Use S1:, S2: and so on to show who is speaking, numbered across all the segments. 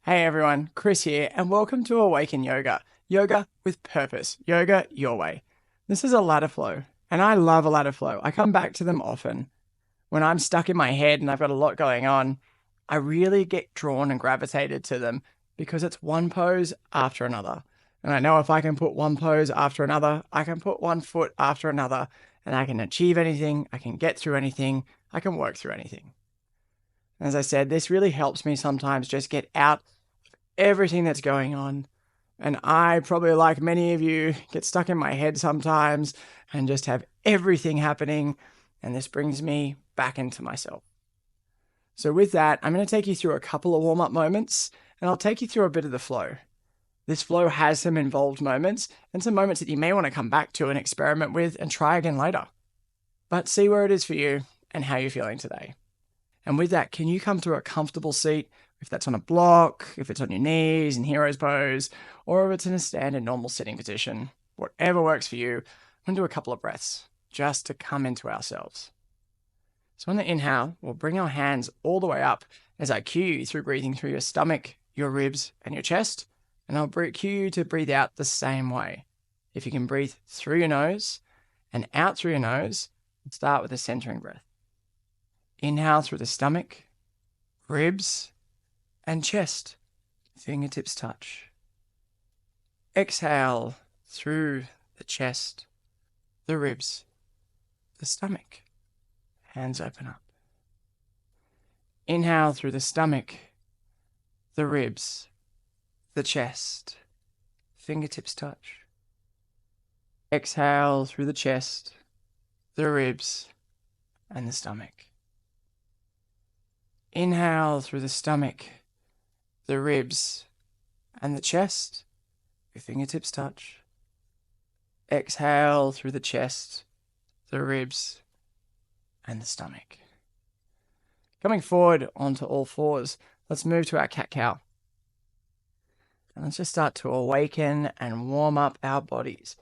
S1: Hey everyone, Chris here, and welcome to Awaken Yoga. Yoga with purpose. Yoga your way. This is a ladder flow, and I love a ladder flow. I come back to them often. When I'm stuck in my head and I've got a lot going on, I really get drawn and gravitated to them because it's one pose after another. And I know if I can put one pose after another, I can put one foot after another, and I can achieve anything, I can get through anything, I can work through anything. As I said, this really helps me sometimes just get out everything that's going on. And I, probably like many of you, get stuck in my head sometimes and just have everything happening. And this brings me back into myself. So, with that, I'm going to take you through a couple of warm up moments and I'll take you through a bit of the flow. This flow has some involved moments and some moments that you may want to come back to and experiment with and try again later. But see where it is for you and how you're feeling today. And with that, can you come to a comfortable seat, if that's on a block, if it's on your knees in hero's pose, or if it's in a standard normal sitting position, whatever works for you. I'm going to do a couple of breaths just to come into ourselves. So on the inhale, we'll bring our hands all the way up as I cue you through breathing through your stomach, your ribs, and your chest. And I'll cue you to breathe out the same way. If you can breathe through your nose and out through your nose, start with a centering breath. Inhale through the stomach, ribs, and chest. Fingertips touch. Exhale through the chest, the ribs, the stomach. Hands open up. Inhale through the stomach, the ribs, the chest. Fingertips touch. Exhale through the chest, the ribs, and the stomach. Inhale through the stomach, the ribs, and the chest. Your fingertips touch. Exhale through the chest, the ribs, and the stomach. Coming forward onto all fours, let's move to our cat-cow. And let's just start to awaken and warm up our bodies.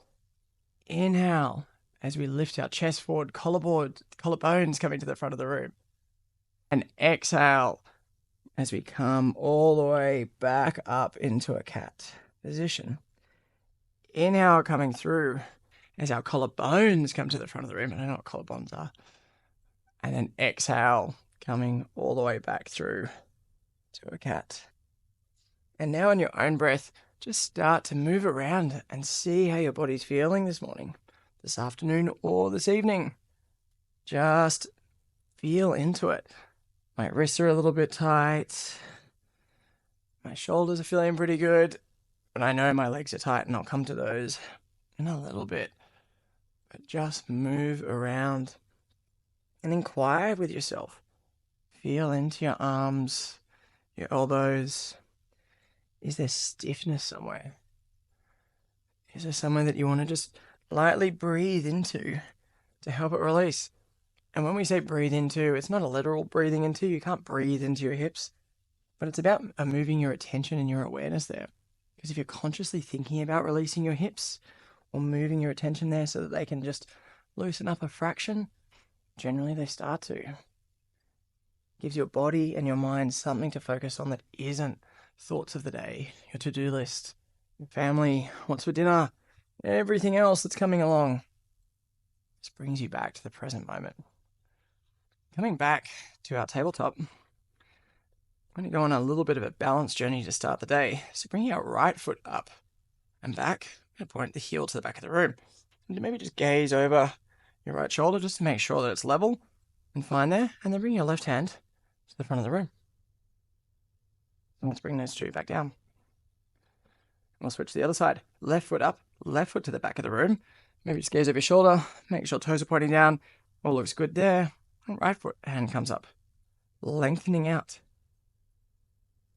S1: Inhale as we lift our chest forward, collarbones coming to the front of the room. And exhale as we come all the way back up into a cat position. Inhale coming through as our collarbones come to the front of the room. I don't know what collarbones are. And then exhale coming all the way back through to a cat. And now on your own breath, just start to move around and see how your body's feeling this morning, this afternoon, or this evening. Just feel into it. My wrists are a little bit tight. My shoulders are feeling pretty good. But I know my legs are tight, and I'll come to those in a little bit. But just move around and inquire with yourself. Feel into your arms, your elbows. Is there stiffness somewhere? Is there somewhere that you want to just lightly breathe into to help it release? And when we say breathe into, it's not a literal breathing into. You can't breathe into your hips, but it's about moving your attention and your awareness there. Because if you're consciously thinking about releasing your hips or moving your attention there so that they can just loosen up a fraction, generally they start to. Gives your body and your mind something to focus on that isn't thoughts of the day, your to-do list, your family, what's for dinner, everything else that's coming along. This brings you back to the present moment. Coming back to our tabletop, I'm going to go on a little bit of a balance journey to start the day. So bringing our right foot up and back, I'm going to point the heel to the back of the room. And maybe just gaze over your right shoulder just to make sure that it's level and fine there. And then bring your left hand to the front of the room. And let's bring those two back down. And we'll switch to the other side. Left foot up, left foot to the back of the room. Maybe just gaze over your shoulder, make sure toes are pointing down. All looks good there. And right foot, hand comes up, lengthening out.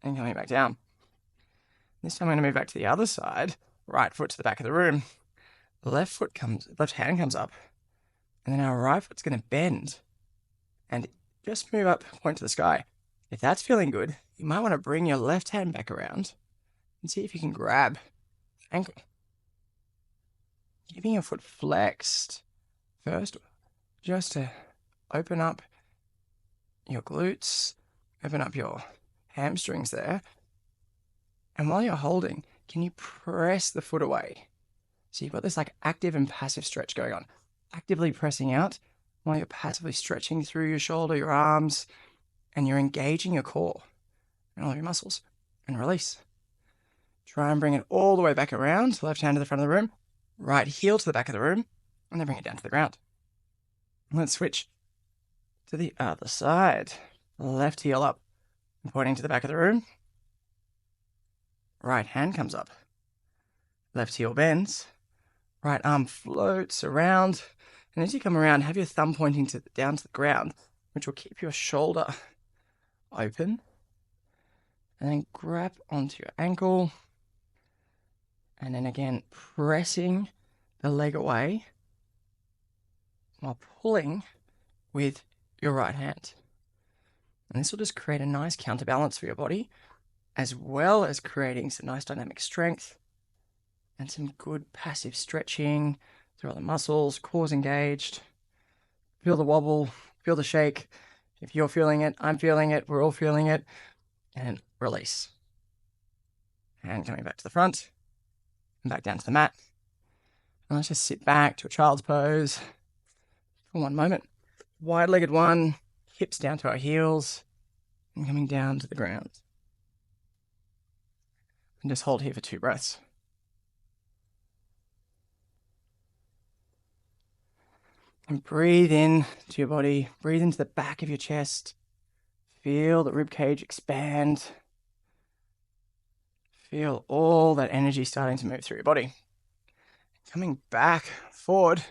S1: And coming back down. This time I'm going to move back to the other side. Right foot to the back of the room. Left hand comes up. And then our right foot's going to bend. And just move up, point to the sky. If that's feeling good, you might want to bring your left hand back around and see if you can grab the ankle. Keeping your foot flexed first, just to open up your glutes, open up your hamstrings there, And while you're holding, can you press the foot away? So you've got this like active and passive stretch going on. Actively pressing out while you're passively stretching through your shoulder, your arms, and you're engaging your core and all your muscles. And release. Try and bring it all the way back around, left hand to the front of the room, right heel to the back of the room, and then bring it down to the ground. Let's switch to the other side. Left heel up, pointing to the back of the room. Right hand comes up. Left heel bends. Right arm floats around. And as you come around, have your thumb pointing down to the ground, which will keep your shoulder open. And then grab onto your ankle. And then again, pressing the leg away while pulling with your right hand. And this will just create a nice counterbalance for your body, as well as creating some nice dynamic strength and some good passive stretching through all the muscles, core's engaged. Feel the wobble, feel the shake. If you're feeling it, I'm feeling it, we're all feeling it. And release. And coming back to the front and back down to the mat. And let's just sit back to a child's pose for one moment. Wide-legged one, hips down to our heels, and coming down to the ground. And just hold here for 2 breaths. And breathe in to your body. Breathe into the back of your chest. Feel the ribcage expand. Feel all that energy starting to move through your body. Coming back forward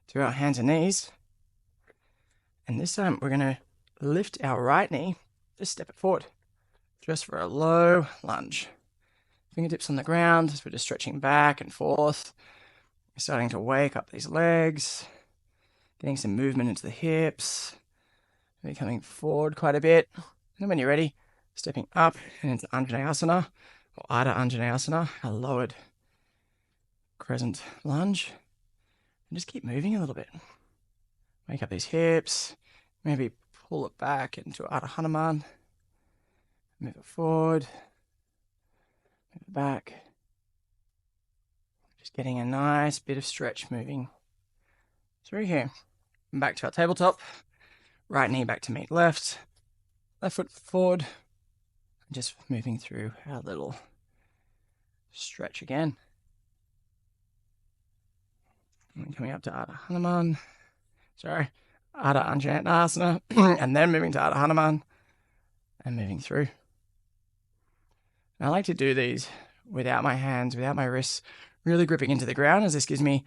S1: to our hands and knees. And this time we're going to lift our right knee. Just step it forward. Just for a low lunge. Fingertips on the ground as we're just stretching back and forth. We're starting to wake up these legs. Getting some movement into the hips. Maybe coming forward quite a bit. And then when you're ready, stepping up and into Anjaneyasana or Ardha Anjaneyasana, a lowered crescent lunge. And just keep moving a little bit. Wake up these hips. Maybe pull it back into Ardha Hanuman. Move it forward. Move it back. Just getting a nice bit of stretch moving through here. And back to our tabletop. Right knee back to meet left. Left foot forward. And just moving through our little stretch again. And coming up to Ardha Hanuman. Ardha Anjaneyasana. And then moving to Ardha Hanuman. And moving through. And I like to do these without my hands, without my wrists, really gripping into the ground, as this gives me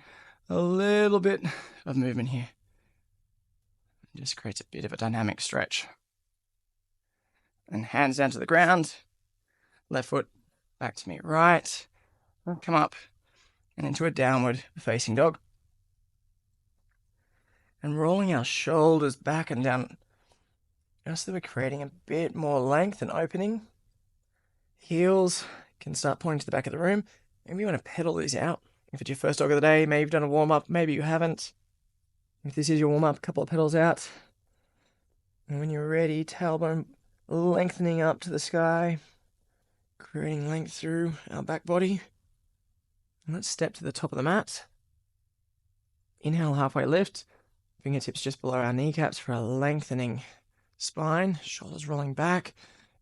S1: a little bit of movement here. It just creates a bit of a dynamic stretch. And hands down to the ground. Left foot back to me right. Come up and into a downward facing dog. And rolling our shoulders back and down, just so we're creating a bit more length and opening. Heels can start pointing to the back of the room. Maybe you want to pedal these out. If it's your first dog of the day, maybe you've done a warm-up, maybe you haven't. If this is your warm-up, a couple of pedals out. And when you're ready, tailbone lengthening up to the sky, creating length through our back body. And let's step to the top of the mat. Inhale, halfway lift. Fingertips just below our kneecaps for a lengthening spine. Shoulders rolling back.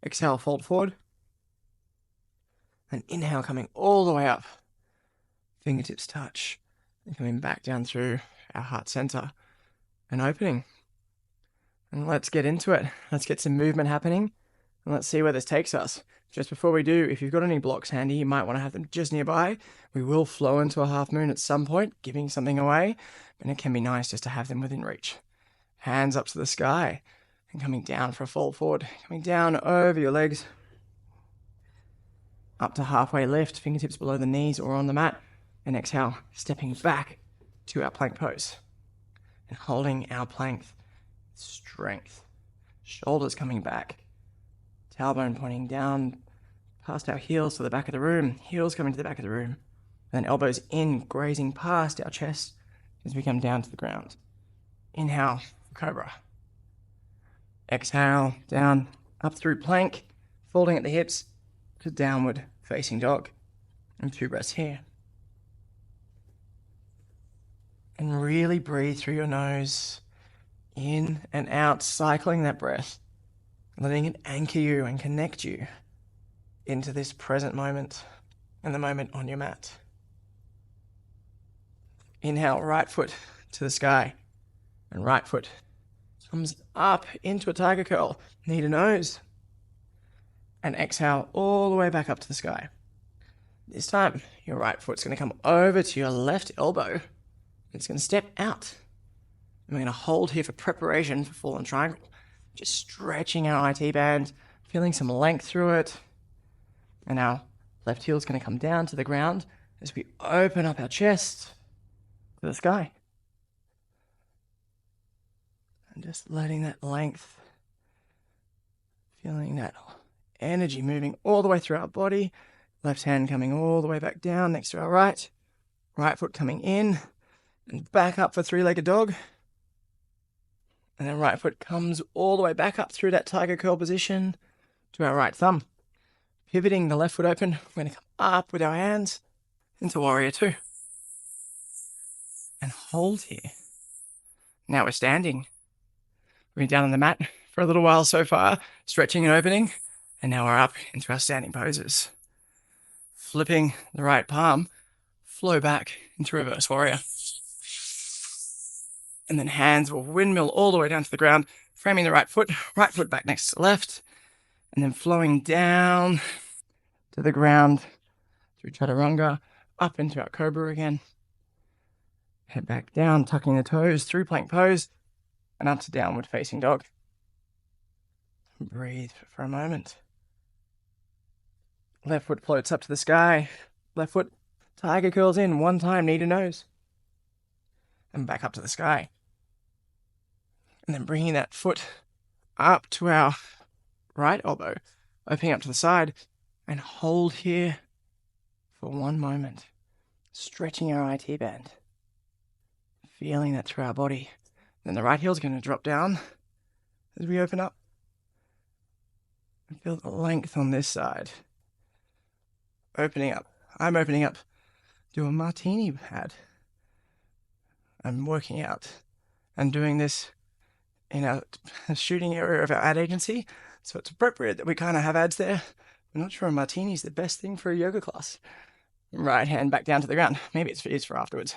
S1: Exhale, fold forward. And inhale, coming all the way up. Fingertips touch. And coming back down through our heart center. And opening. And let's get into it. Let's get some movement happening. And let's see where this takes us. Just before we do, if you've got any blocks handy, you might want to have them just nearby. We will flow into a half moon at some point, giving something away. And it can be nice just to have them within reach. Hands up to the sky. And coming down for a fold forward. Coming down over your legs. Up to halfway lift, fingertips below the knees or on the mat. And exhale, stepping back to our plank pose. And holding our plank strength. Shoulders coming back. Tailbone pointing down past our heels to the back of the room. Heels coming to the back of the room. And then elbows in, grazing past our chest as we come down to the ground. Inhale, cobra. Exhale, down, up through plank, folding at the hips to downward facing dog. And 2 breaths here. And really breathe through your nose, in and out, cycling that breath, letting it anchor you and connect you into this present moment and the moment on your mat. Inhale, right foot to the sky, and right foot comes up into a tiger curl, knee to nose, and exhale all the way back up to the sky. This time, your right foot's going to come over to your left elbow. It's going to step out. And we're going to hold here for preparation for fallen triangle. Just stretching our IT band, feeling some length through it. And our left heel's going to come down to the ground as we open up our chest to the sky. And just letting that length, feeling that energy moving all the way through our body. Left hand coming all the way back down next to our right. Right foot coming in and back up for 3-legged dog. And then right foot comes all the way back up through that tiger curl position to our right thumb. Pivoting the left foot open, we're going to come up with our hands into warrior 2. And hold here. Now we're standing. We've been down on the mat for a little while so far, stretching and opening. And now we're up into our standing poses. Flipping the right palm, flow back into reverse warrior. And then hands will windmill all the way down to the ground, framing the right foot back next to the left, and then flowing down to the ground through chaturanga, up into our cobra again. Head back down, tucking the toes through plank pose, and up to downward facing dog. Breathe for a moment. Left foot floats up to the sky. Left foot tiger curls in one time, knee to nose. And back up to the sky. And then bringing that foot up to our right elbow, opening up to the side, and hold here for one moment. Stretching our IT band. Feeling that through our body. Then the right heel's going to drop down as we open up. And feel the length on this side. Opening up. I'm opening up. Do a martini pad. I'm working out and doing this in our shooting area of our ad agency. So it's appropriate that we kind of have ads there. I'm not sure a martini is the best thing for a yoga class. Right hand back down to the ground. Maybe it's for afterwards.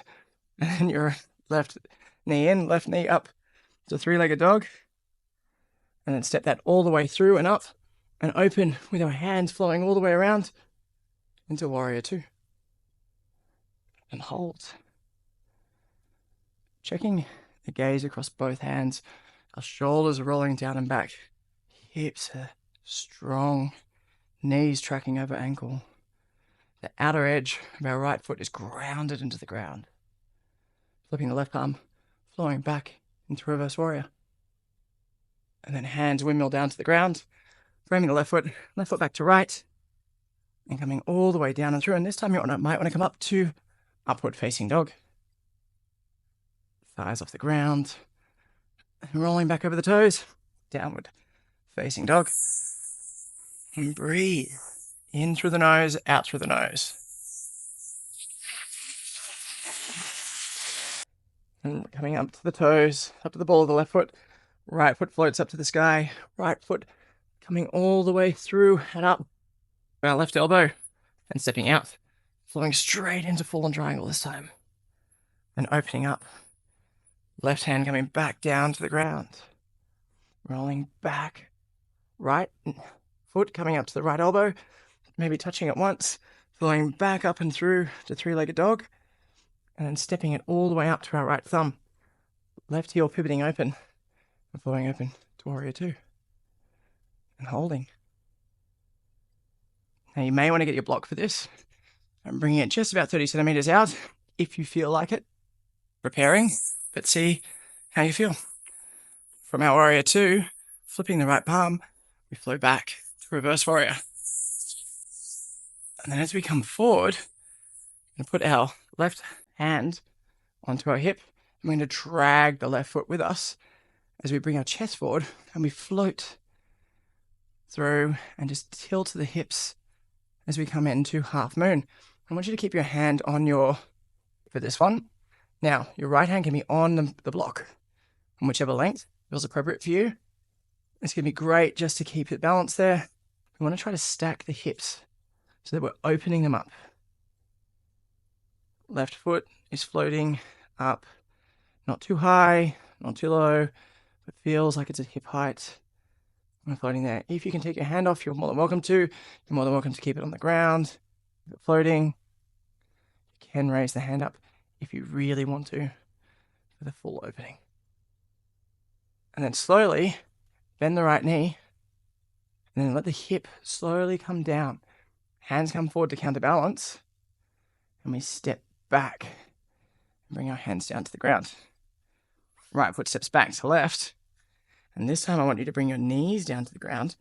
S1: And your left knee in, left knee up to 3-legged dog. And then step that all the way through and up and open with our hands flowing all the way around into warrior 2. And hold. Checking the gaze across both hands. Our shoulders are rolling down and back. Hips are strong. Knees tracking over ankle. The outer edge of our right foot is grounded into the ground. Flipping the left palm, flowing back into reverse warrior. And then hands windmill down to the ground. Framing the left foot back to right. And coming all the way down and through. And this time you might want to come up to upward facing dog. Thighs off the ground. And rolling back over the toes. Downward facing dog. And breathe. In through the nose, out through the nose. And coming up to the toes, up to the ball of the left foot. Right foot floats up to the sky. Right foot coming all the way through and up. Our left elbow. And stepping out. Flowing straight into fallen triangle this time. And opening up. Left hand coming back down to the ground. Rolling back. Right foot coming up to the right elbow. Maybe touching it once. Flowing back up and through to 3-legged dog. And then stepping it all the way up to our right thumb. Left heel pivoting open. And flowing open to warrior 2. And holding. Now you may want to get your block for this. I'm bringing it just about 30 centimeters out, if you feel like it. Preparing, but see how you feel. From our warrior 2, flipping the right palm, we flow back to reverse warrior. And then as we come forward, we're going to put our left hand onto our hip. I'm going to drag the left foot with us as we bring our chest forward and we float through and just tilt the hips as we come into half moon. I want you to keep your hand on for this one. Now, your right hand can be on the block, on whichever length feels appropriate for you. It's going to be great just to keep it balanced there. We want to try to stack the hips so that we're opening them up. Left foot is floating up, not too high, not too low. It feels like it's at hip height. We're floating there. If you can take your hand off, you're more than welcome to. You're more than welcome to keep it on the ground. Keep it floating. You can raise the hand up if you really want to for the full opening. And then slowly bend the right knee and then let the hip slowly come down. Hands come forward to counterbalance and we step back and bring our hands down to the ground. Right foot steps back to left. And this time I want you to bring your knees down to the ground,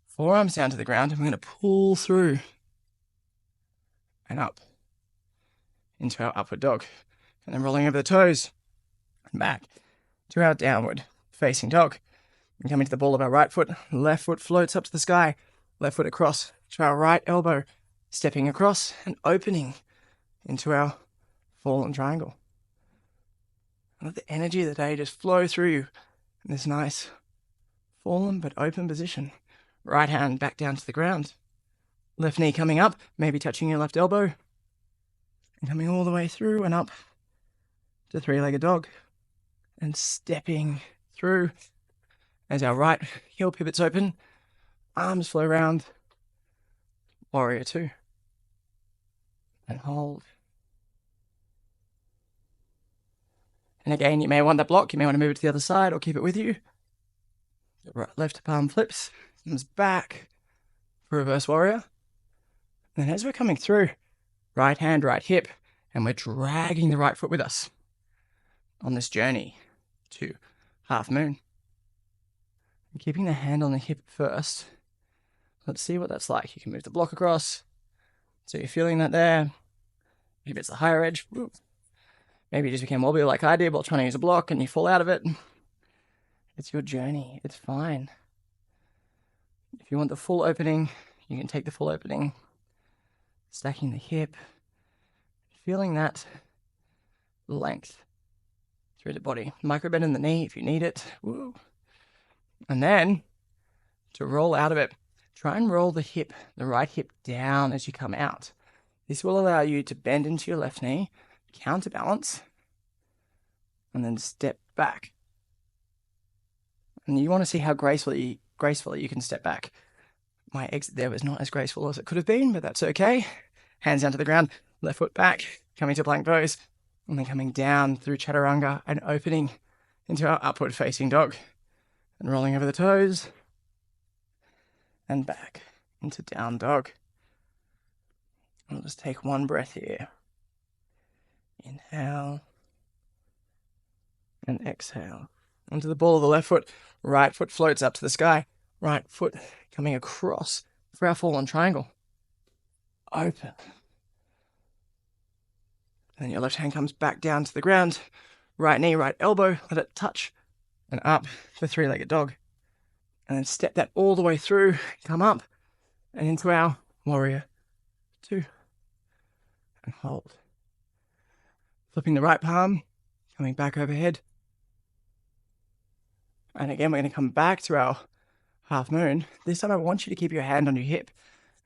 S1: forearms down to the ground, and we're going to pull through and up into our upward dog. And then rolling over the toes and back to our downward facing dog. And coming to the ball of our right foot, left foot floats up to the sky, left foot across to our right elbow, stepping across and opening into our fallen triangle. And let the energy of the day just flow through you in this nice fallen but open position. Right hand back down to the ground. Left knee coming up, maybe touching your left elbow. And coming all the way through and up to three-legged dog. And stepping through as our right heel pivots open. Arms flow around. Warrior two. And hold. And again, you may want that block. You may want to move it to the other side or keep it with you. Right, left palm flips, comes back for reverse warrior. And then as we're coming through, right hand, right hip, and we're dragging the right foot with us on this journey to half moon. And keeping the hand on the hip first. Let's see what that's like. You can move the block across. So you're feeling that there. Maybe it's the higher edge. Woo. Maybe you just became wobbly like I did while trying to use a block and you fall out of it. It's your journey. It's fine. If you want the full opening, you can take the full opening. Stacking the hip. Feeling that length through the body. Micro bend in the knee if you need it. Woo. And then to roll out of it, try and roll the hip, the right hip down as you come out. This will allow you to bend into your left knee, counterbalance, and then step back. And you want to see how gracefully you can step back. My exit there was not as graceful as it could have been, but that's okay. Hands down to the ground, left foot back, coming to plank pose, and then coming down through chaturanga and opening into our upward facing dog. And rolling over the toes, and back into down dog. I'll just take one breath here. Inhale, and exhale. Onto the ball of the left foot. Right foot floats up to the sky. Right foot coming across for our fallen triangle. Open. And then your left hand comes back down to the ground. Right knee, right elbow, let it touch. And up for three-legged dog. And then step that all the way through. Come up and into our warrior two. And hold. Flipping the right palm, coming back overhead. And again, we're going to come back to our half moon. This time I want you to keep your hand on your hip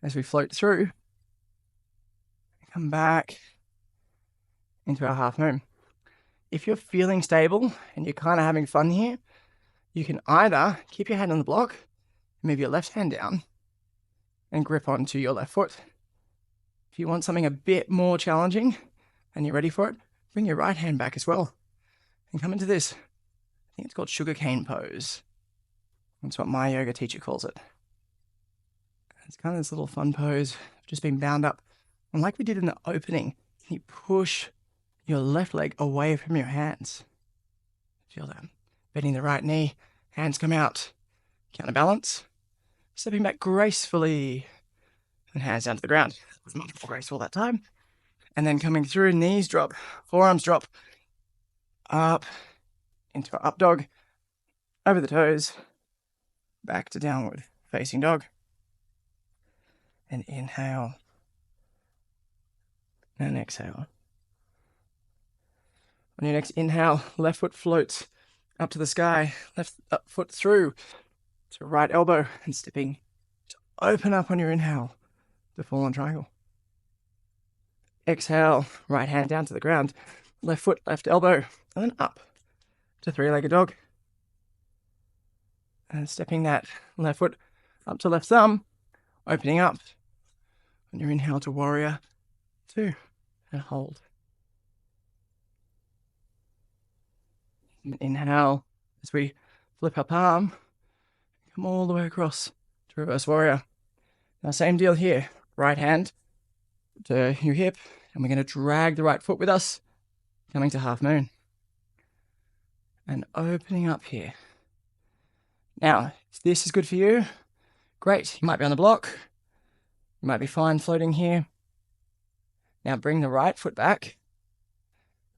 S1: as we float through. Come back into our half moon. If you're feeling stable and you're kind of having fun here, you can either keep your hand on the block, move your left hand down, and grip onto your left foot. If you want something a bit more challenging and you're ready for it, bring your right hand back as well and come into this. I think it's called Sugarcane pose. That's what my yoga teacher calls it. It's kind of this little fun pose, just being bound up. And like we did in the opening, you push your left leg away from your hands. Feel that. Bending the right knee, hands come out. Counterbalance. Stepping back gracefully. And hands down to the ground. It was much more graceful that time. And then coming through, knees drop, forearms drop. Up into our up dog. Over the toes. Back to downward facing dog. And inhale. And exhale. On your next inhale, left foot floats up to the sky, left foot through to right elbow and stepping to open up on your inhale to full on triangle. Exhale, right hand down to the ground, left foot, left elbow, and then up to three-legged dog. And stepping that left foot up to left thumb, opening up on your inhale to warrior two, and hold. Inhale as we flip our palm, come all the way across to reverse warrior. Now same deal here, right hand to your hip, and we're going to drag the right foot with us, coming to half moon. And opening up here. Now, if this is good for you, great. You might be on the block. You might be fine floating here. Now bring the right foot back.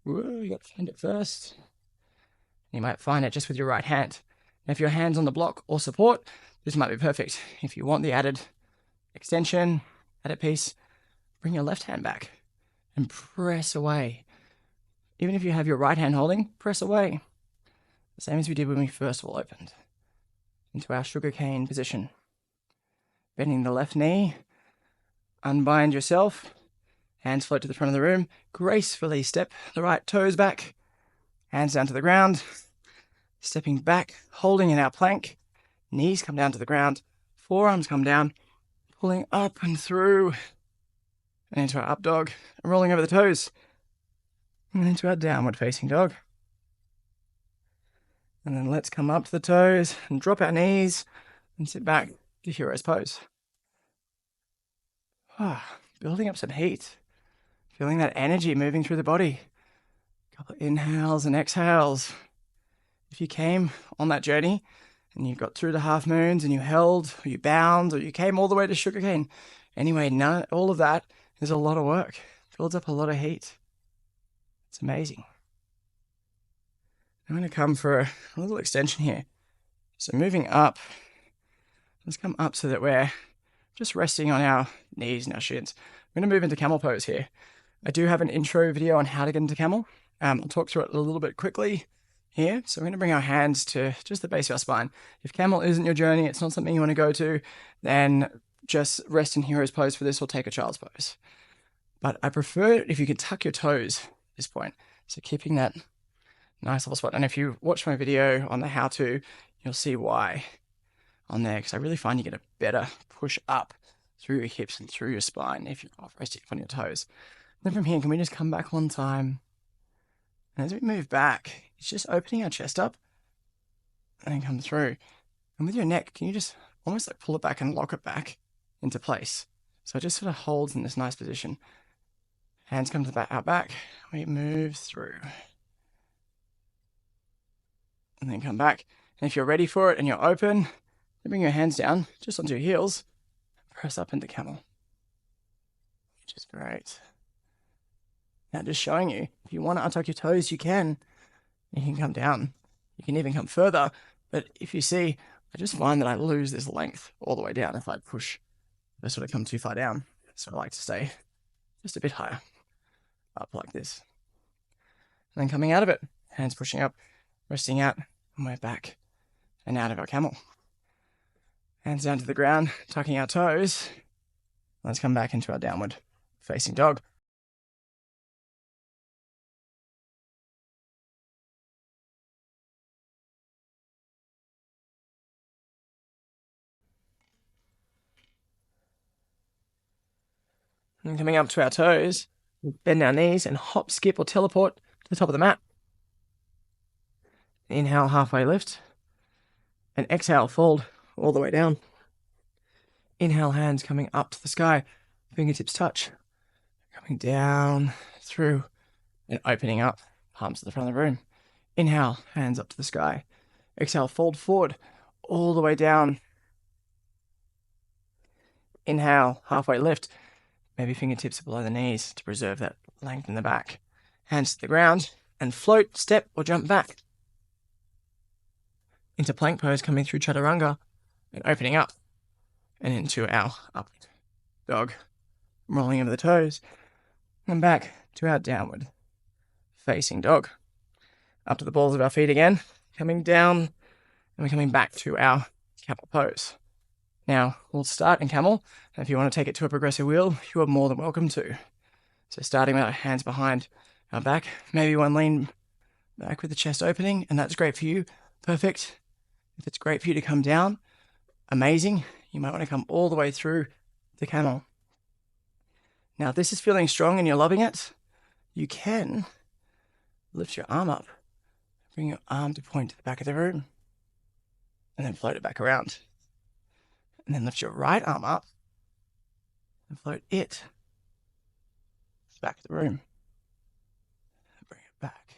S1: Whoa, you got to find it first. You might find it just with your right hand. Now, if your hand's on the block or support, this might be perfect. If you want the added extension, added piece, bring your left hand back and press away. Even if you have your right hand holding, press away. The same as we did when we first all opened. Into our sugarcane position. Bending the left knee, unbind yourself, hands float to the front of the room, gracefully step the right toes back, hands down to the ground, stepping back, holding in our plank, knees come down to the ground, forearms come down, pulling up and through, and into our up dog, and rolling over the toes, and into our downward facing dog. And then let's come up to the toes and drop our knees and sit back to hero's pose. Building up some heat. Feeling that energy moving through the body. A couple of inhales and exhales. If you came on that journey and you got through the half moons and you held, or you bound, or you came all the way to sugarcane, anyway, all of that is a lot of work. Builds up a lot of heat. It's amazing. I'm going to come for a little extension here. So moving up, let's come up so that we're just resting on our knees and our shins. I'm going to move into camel pose here. I do have an intro video on how to get into camel. I'll talk through it a little bit quickly here. So we're going to bring our hands to just the base of our spine. If camel isn't your journey, it's not something you want to go to, then just rest in hero's pose for this or take a child's pose. But I prefer it if you can tuck your toes at this point. So keeping that nice little spot. And if you watch my video on the how to, you'll see why on there, because I really find you get a better push up through your hips and through your spine if you're off resting on your toes. Then from here, can we just come back one time? And as we move back, it's just opening our chest up and then come through. And with your neck, can you just almost like pull it back and lock it back into place? So it just sort of holds in this nice position. Hands come to the back, out back. We move through. And then come back. And if you're ready for it and you're open, then bring your hands down just onto your heels. Press up into camel. Which is great. Now just showing you, if you want to untuck your toes, you can. You can come down. You can even come further. But if you see, I just find that I lose this length all the way down if I push. If I sort of come too far down. So I like to stay just a bit higher. Up like this. And then coming out of it, hands pushing up, resting out, and we're back and out of our camel. Hands down to the ground, tucking our toes. Let's come back into our downward facing dog. And coming up to our toes, bend our knees and hop, skip, or teleport to the top of the mat. Inhale, halfway lift. And exhale, fold all the way down. Inhale, hands coming up to the sky. Fingertips touch. Coming down, through, and opening up. Palms to the front of the room. Inhale, hands up to the sky. Exhale, fold forward, all the way down. Inhale, halfway lift. Maybe fingertips below the knees to preserve that length in the back. Hands to the ground and float, step, or jump back. Into plank pose, coming through chaturanga and opening up and into our upward dog. Rolling over the toes. And back to our downward facing dog. Up to the balls of our feet again. Coming down. And we're coming back to our camel pose. Now, we'll start in camel. And if you want to take it to a progressive wheel, you are more than welcome to. So starting with our hands behind our back. Maybe one lean back with the chest opening, and that's great for you. Perfect. If it's great for you to come down, amazing. You might want to come all the way through the camel. Now, if this is feeling strong and you're loving it, you can lift your arm up. Bring your arm to point to the back of the room, and then float it back around. And then lift your right arm up and float it to the back of the room. And bring it back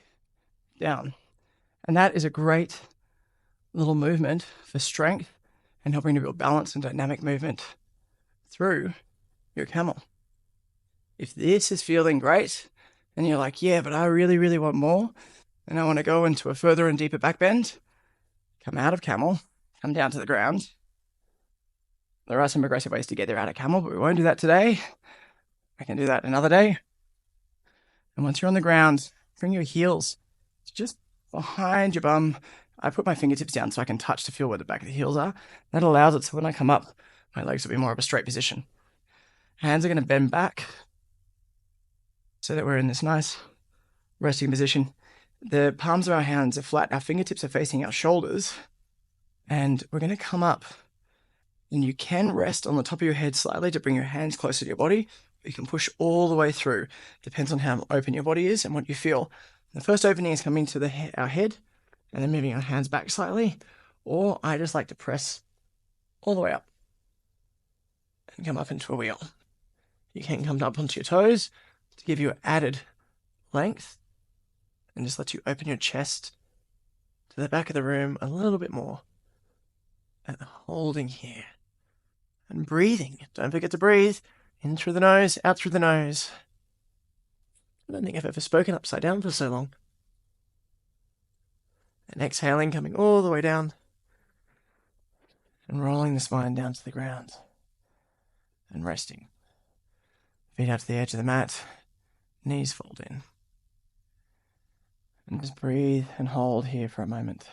S1: down. And that is a great little movement for strength and helping to build balance and dynamic movement through your camel. If this is feeling great and you're like, yeah, but I really, really want more, and I want to go into a further and deeper back bend, come out of camel, come down to the ground. There are some progressive ways to get there out of camel, but we won't do that today. I can do that another day. And once you're on the ground, bring your heels just behind your bum. I put my fingertips down so I can touch to feel where the back of the heels are. That allows it so when I come up, my legs will be more of a straight position. Hands are going to bend back so that we're in this nice resting position. The palms of our hands are flat. Our fingertips are facing our shoulders. And we're going to come up. And you can rest on the top of your head slightly to bring your hands closer to your body. You can push all the way through. Depends on how open your body is and what you feel. The first opening is coming to our head and then moving our hands back slightly. Or I just like to press all the way up and come up into a wheel. You can come up onto your toes to give you added length and just let you open your chest to the back of the room a little bit more. And holding here. And breathing. Don't forget to breathe. In through the nose, out through the nose. I don't think I've ever spoken upside down for so long. And exhaling, coming all the way down. And rolling the spine down to the ground. And resting. Feet out to the edge of the mat. Knees fold in. And just breathe and hold here for a moment.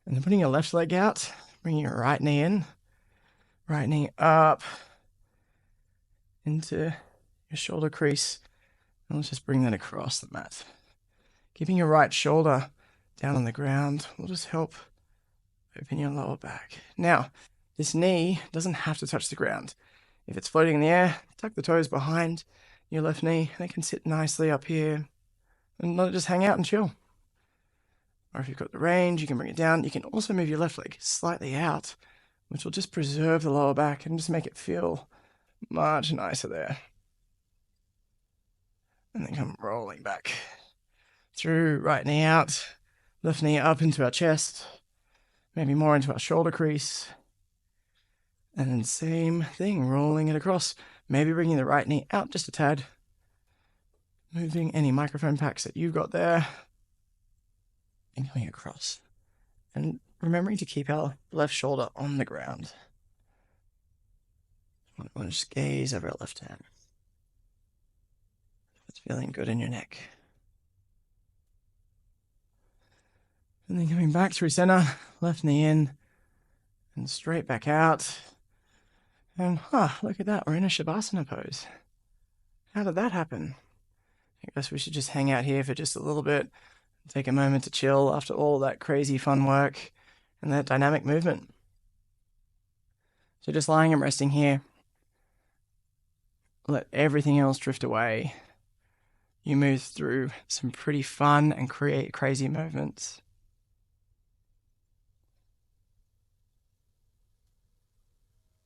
S1: And then putting your left leg out, bringing your right knee in, right knee up into your shoulder crease. And let's just bring that across the mat. Keeping your right shoulder down on the ground will just help open your lower back. Now, this knee doesn't have to touch the ground. If it's floating in the air, tuck the toes behind your left knee. They can sit nicely up here and let it just hang out and chill. Or if you've got the range, you can bring it down. You can also move your left leg slightly out, which will just preserve the lower back and just make it feel much nicer there. And then come rolling back through, right knee out, left knee up into our chest, maybe more into our shoulder crease. And then same thing, rolling it across, maybe bringing the right knee out just a tad, moving any microphone packs that you've got there. And coming across. And remembering to keep our left shoulder on the ground. I want to just gaze over our left hand. If it's feeling good in your neck. And then coming back through center, left knee in, and straight back out. And look at that, we're in a Savasana pose. How did that happen? I guess we should just hang out here for just a little bit. Take a moment to chill after all that crazy fun work and that dynamic movement. So just lying and resting here. Let everything else drift away. You move through some pretty fun and create crazy movements.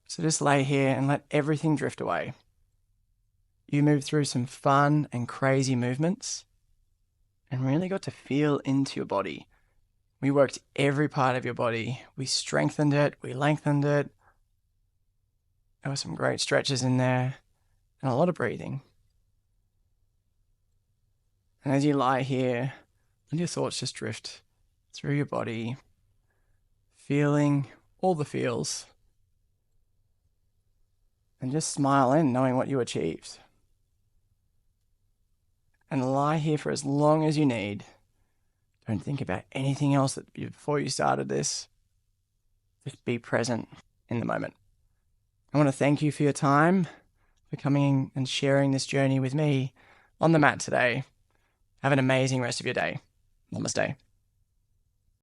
S1: So just lay here and let everything drift away. You move through some fun and crazy movements and really got to feel into your body. We worked every part of your body. We strengthened it, we lengthened it. There were some great stretches in there and a lot of breathing. And as you lie here, let your thoughts just drift through your body, feeling all the feels, and just smile in knowing what you achieved. And lie here for as long as you need. Don't think about anything else before you started this. Just be present in the moment. I want to thank you for your time, for coming and sharing this journey with me on the mat today. Have an amazing rest of your day. Namaste.